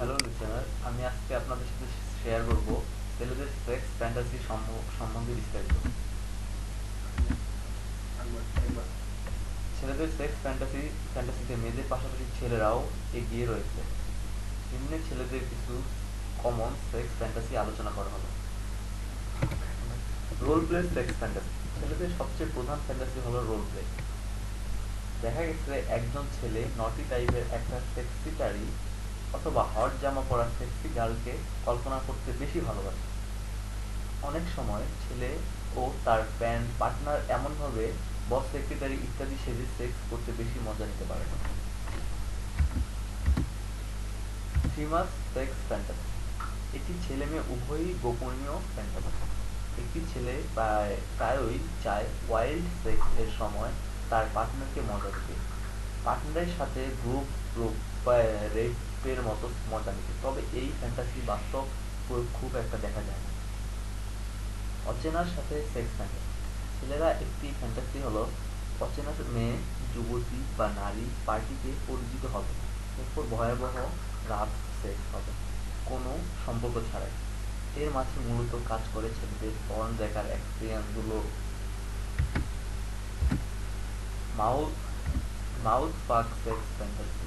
Hello listener, আমি আজকে আপনাদের সাথে শেয়ার করব ছেলেদের সেক্স ফ্যান্টাসি সম্বন্ধে বিস্তারিত। ছেলেদের সেক্স ফ্যান্টাসিতে মেয়েদের পাশাপাশি ছেলেরাও এগিয়ে রয়েছে। নিম্নে ছেলেদের কিছু কমন সেক্স ফ্যান্টাসি আলোচনা করা হলো। Role play sex fantasy. ছেলেদের সবচেয়ে প্রধান ফ্যান্টাসি হলো রোল প্লে। দেখা গেছে একজন ছেলে নটি টাইপের একটা সেক্সিটারি অথবা হট জামা পরা সেক্সি গার্লকে কল্পনা করতে বেশি ভালোবাসে। অনেক সময় ছেলে ও তার পার্টনার এমনভাবে বস, সেক্রেটারি ইত্যাদি সেজে সেক্স করতে বেশি মজা নিতে পারে। থ্রিমাস সেক্স ফ্যান্টাসি। এটি ছেলে মেয়ে উভয়ই গোপনীয় ফ্যান্টাসি। একটি ছেলে প্রায়ই চায় ওয়াইল্ড সেক্স এর সময় তার পার্টনারকে মজা দিতে, পার্টনারের সাথে গ্রুপ রেপের মতো মজা নিতে। তবে এই ফ্যান্টাসি বাস্তব খুব একটা দেখা যায় না। অচেনার সাথে সেক্স ফ্যান্টাসি। ছেলেরা একটি ফ্যান্টাসি হলো অচেনা মেয়ে, যুবতী বা নারী পার্টিতে পরিচিত হবে, এরপর ভয়াবহ রাফ সেক্স হবে কোনো সম্পর্ক ছাড়াই। এর মাঝে মূলত কাজ করে ছেলেদের পর্ন দেখার এক্সপিরিয়েন্স গুলো। মাউথ মাউথ ফাক সেক্স ফ্যান্টাসি।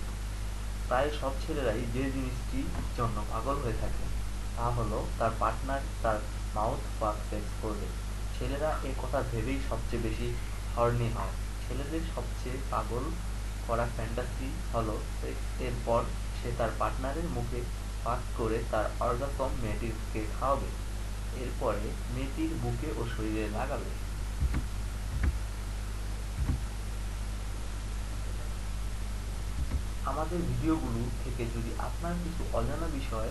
প্রায় সব ছেলেরাই যে জিনিসটির জন্য পাগল হয়ে থাকে তা হলো তার পার্টনার তার মাউথ ফাক সেক্স করবে। ছেলেরা এ কথা ভেবেই সবচেয়ে বেশি হর্নি হয়। ছেলেদের সবচেয়ে পাগল করা ফ্যান্টাসি হলো সেক্স এর পর সে তার পার্টনারের মুখে ফাঁক করে তার অর্গাসম মেয়েটিকে খাওয়াবে, এরপরে মেয়েটির বুকে ও শরীরে লাগাবে। আমাদের ভিডিওগুলো থেকে যদি আপনার কিছু অজানা বিষয়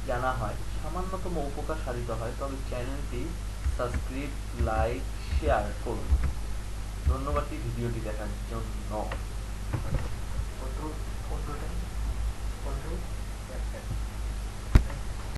জানা হয়, সামান্যতম উপকার সাধিত হয়, তবে চ্যানেলটি সাবস্ক্রাইব, লাইক, শেয়ার করুন। ধন্যবাদ ভিডিওটি দেখার জন্য।